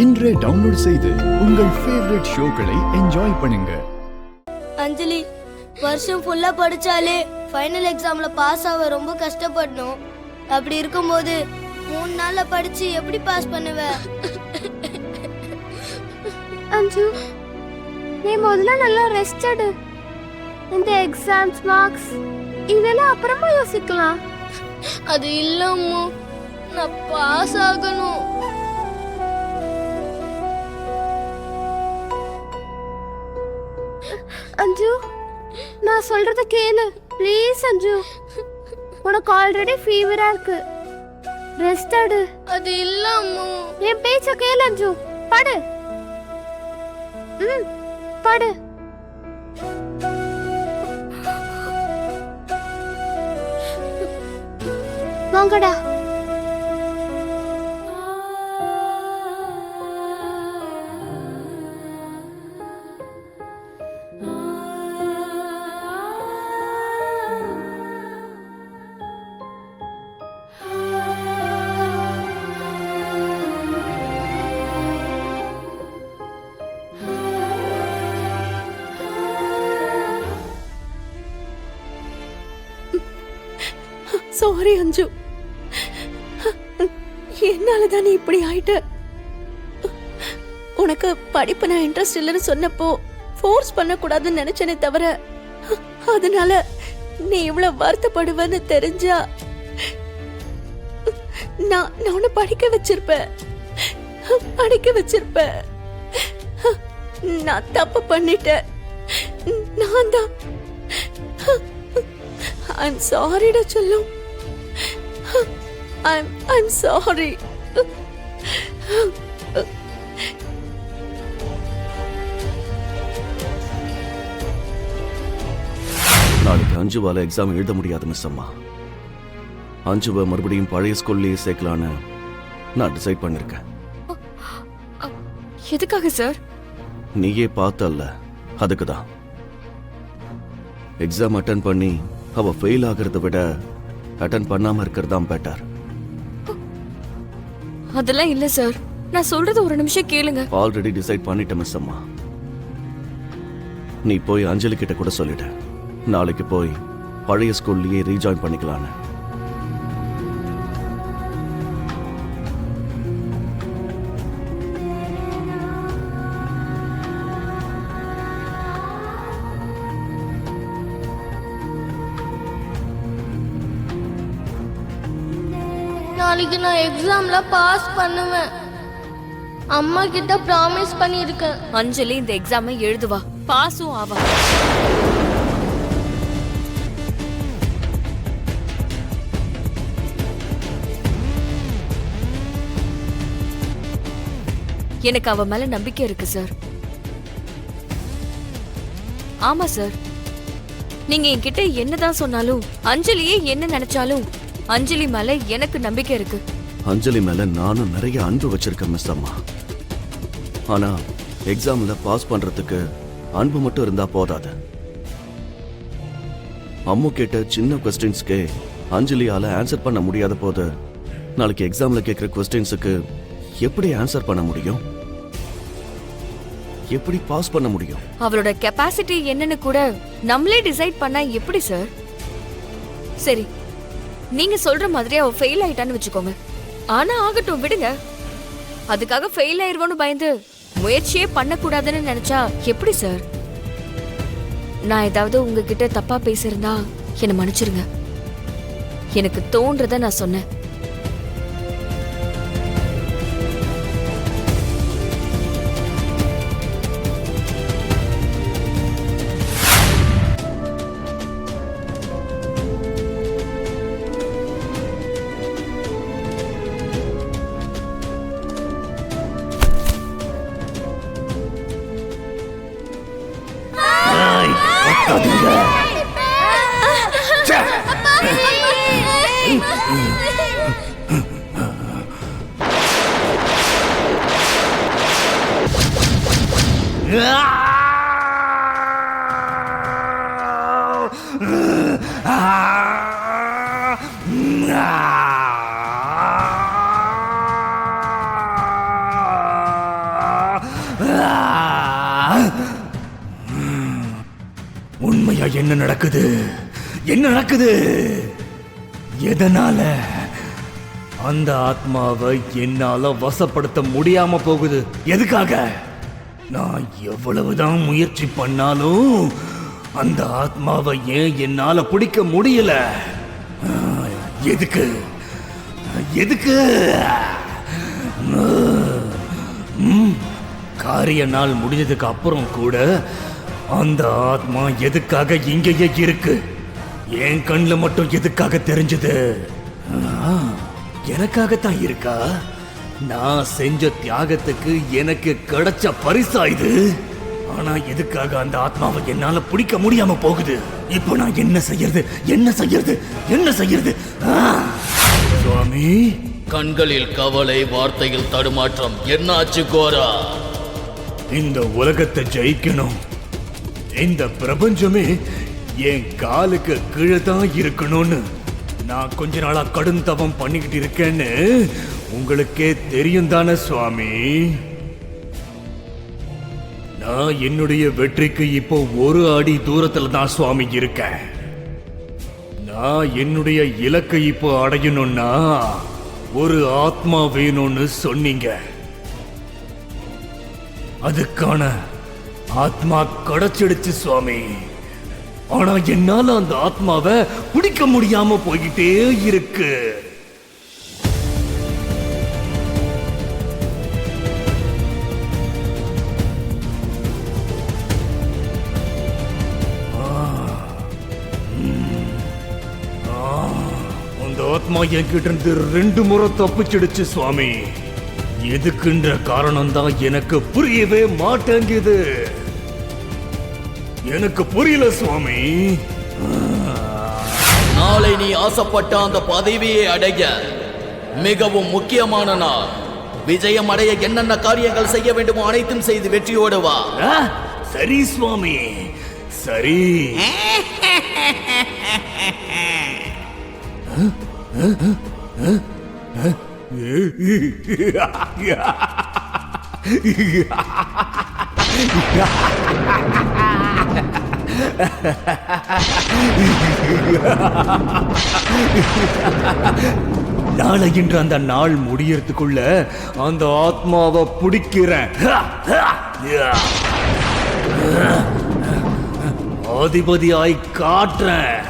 இன்றே டவுன்லோட் செய்து உங்கள் ஃபேவரட் ஷோக்களை என்ஜாய் பண்ணுங்க. அஞ்சலி, வருஷம் ஃபுல்லா படிச்சாலே ஃபைனல் எக்ஸாம்ல பாஸ் ஆக ரொம்ப கஷ்டப்படணும். அப்படி இருக்கும்போது 3 நாள்ல படிச்சு எப்படி பாஸ் பண்ணுவ? அஞ்சு, நீ முதல்ல நல்லா ரெஸ்ட் எடு. இந்த எக்ஸாம்ஸ் மார்க்ஸ் இதெல்லாம் அப்புறமா யோசிக்கலாம். அது இல்லம்மா, நான் பாஸ் ஆகணும். அஞ்சு, நான் சொல்றத கேளு ப்ளீஸ். அஞ்சு, உனக்கு ஆல்ரெடி ஃபீவரா இருக்கு, ரெஸ்ட் எடு. அது இல்லம்மா. என் பேச்ச கேளு அஞ்சு, படு. படு. வாங்கடா. சாரி அஞ்சு, என்னாலதான் நீ இப்படி ஆயிட்ட. உனக்கு படிப்பு நான் இன்ட்ரெஸ்ட் இல்லைன்னு சொன்னப்போ ஃபோர்ஸ் பண்ணக்கூடாதுன்னு நினைச்சேனே தவிர, அதனால நீ இவ்வளவு வருத்தப்படுவேன்னு தெரிஞ்சா நான் உன்னை படிக்க வச்சிருப்பேன். நான் தப்பு பண்ணிட்டேன். நான் தான். I'm sorry டா செல்லம். I'm sorry. நாளைக்கு அஞ்சுவால எக்ஸாம் எழுத முடியாது மிஸ் அம்மா. அஞ்சுவை மறுபடியும் பழைய ஸ்கூல்லயே சேர்க்கலான்னு நான் டிசைட் பண்ணிருக்கேன். எதுக்காக சார்? நீயே பார்த்தல்ல, அதுக்குதான். எக்ஸாம் அட்டன் பண்ணி அவ ஃபெயில் ஆகிறத விட அட்டன் பண்ணாம இருக்கிறதான் பெட்டர். அதெல்லாம் இல்ல சார், நான் சொல்றது ஒரு நிமிஷம் கேளுங்க. ஆல்ரெடி டிசைட் பண்ணிட்டேன் மிஸ் அம்மா. நீ போய் அஞ்சலி கிட்ட கூட சொல்லிட்ட, நாளைக்கு போய் பழைய ஸ்கூல்லயே ரீஜாயின் பண்ணிக்கலான்னு. நாளைக்கு நான் எக்ஸாம்ல பாஸ் பண்ணுவேன். அம்மா கிட்ட ப்ராமிஸ் பண்ணிருக்கேன். அஞ்சலி இந்த எக்ஸாமை எழுதுவா, பாஸும் ஆவா. எனக்கு அவ மேல நம்பிக்கை இருக்கு சார். ஆமா சார், நீங்க என்கிட்ட என்னதான் சொன்னாலும், அஞ்சலியே என்ன நினைச்சாலும், அஞ்சலி மேல எனக்கு நம்பிக்கை இருக்கு. அஞ்சலி மேல நானும் நிறைய அன்பு வச்சிருக்கேன் மிஸ் அம்மா. ஆனா எக்ஸாம்ல பாஸ் பண்றதுக்கு அன்பு மட்டும் இருந்தா போதாது. அம்மு கேட்ட சின்ன கொஸ்டின்ஸ்க்கே அஞ்சலியால ஆன்சர் பண்ண முடியாத போது, நாளைக்கு எக்ஸாம்ல கேட்கிற கொஸ்டின்ஸுக்கு எப்படி ஆன்சர் பண்ண முடியும்? எப்படி பாஸ் பண்ண முடியும்? அவளோட கெபாசிட்டி என்னன்னு கூட நம்மளே டிசைட் பண்ணா எப்படி சார்? சரி, நீங்க சொல்ற மாதிரி அவ ஃபெயில் ஆயிட்டான்னு வச்சுக்கோங்க. ஆனா ஆகட்டும், விடுங்க. அதுக்காக ஃபெயில் ஆயிருவோன்னு பயந்து முயற்சியே பண்ணக்கூடாதுன்னு நினைச்சா எப்படி சார்? நான் ஏதாவது உங்ககிட்ட தப்பா பேசியிருந்தா என்னை மன்னிச்சிருங்க. எனக்கு தோன்றத நான் சொன்னேன். உண்மையா என்ன நடக்குது? என்ன நடக்குது? எதனால அந்த ஆத்மாவை என்னால வசப்படுத்த முடியாம போகுது? எதுக்காக? நான் எவ்வளவுதான் முயற்சி பண்ணாலும் அந்த ஆத்மாவை ஏன் என்னால பிடிக்க முடியல? எதுக்கு? எதுக்கு? காரிய நாள் முடிஞ்சதுக்கு அப்புறம் கூட அந்த ஆத்மா எதுக்காக இங்கேயே இருக்கு? என் கண்ணில் மட்டும் எதுக்காக தெரிஞ்சது? எனக்காகத்தான் இருக்கா? நான் செஞ்ச தியாகத்துக்கு எனக்கு கிடைச்ச பரிசா இது? ஆனா எதுக்காக அந்த ஆத்மாவை என்னால பிடிக்க முடியாம போகுது? இப்போ நான் என்ன செய்யறது? என்ன செய்யறது? என்ன செய்யறது? சுவாமி, கண்களில் கவலை, வார்த்தையில் தடுமாற்றம். என்னாச்சு கோரா? இந்த உலகத்தை ஜெயிக்கணும். இந்த பிரபஞ்சமே என் காலுக்கு கீழே தான் இருக்கணும்னு நான் கொஞ்ச நாளா கடும் தவம் பண்ணிக்கிட்டு இருக்கேன்னு உங்களுக்கே தெரியும் தானே சுவாமி? நான் என்னுடைய வெற்றிக்கு இப்போ ஒரு அடி தூரத்துல தான் சுவாமி இருக்கேன். நான் என்னுடைய இலக்கை இப்போ அடையணும்னா ஒரு ஆத்மா வேணும்னு சொன்னீங்க. அதுக்கான ஆத்மா கிடைச்சிடுச்சு சுவாமி. ஆனா என்னால அந்த ஆத்மாவை பிடிக்க முடியாம போய்கிட்டே இருக்கு. அந்த ஆத்மா என்கிட்ட இருந்து 2 முறை தப்பிச்சிடுச்சு சுவாமி. எதுக்குன்ற காரணம் தான் எனக்கு புரியவே மாட்டேங்குது. எனக்கு புரியல சுவாமி. நாளை நீ ஆசைப்பட்ட அந்த பதவியை அடைய மிகவும் முக்கியமான நாள். விஜயம் அடைய என்னென்ன காரியங்கள் செய்ய வேண்டுமோ அனைத்தும் செய்து வெற்றியோடு வா. சரி சுவாமி, சரி. நாளை இன்று அந்த நாள் முடியறதுக்குள்ள அந்த ஆத்மாவை பிடிக்கிறேன். அதிபதியாய் காட்டுறேன்.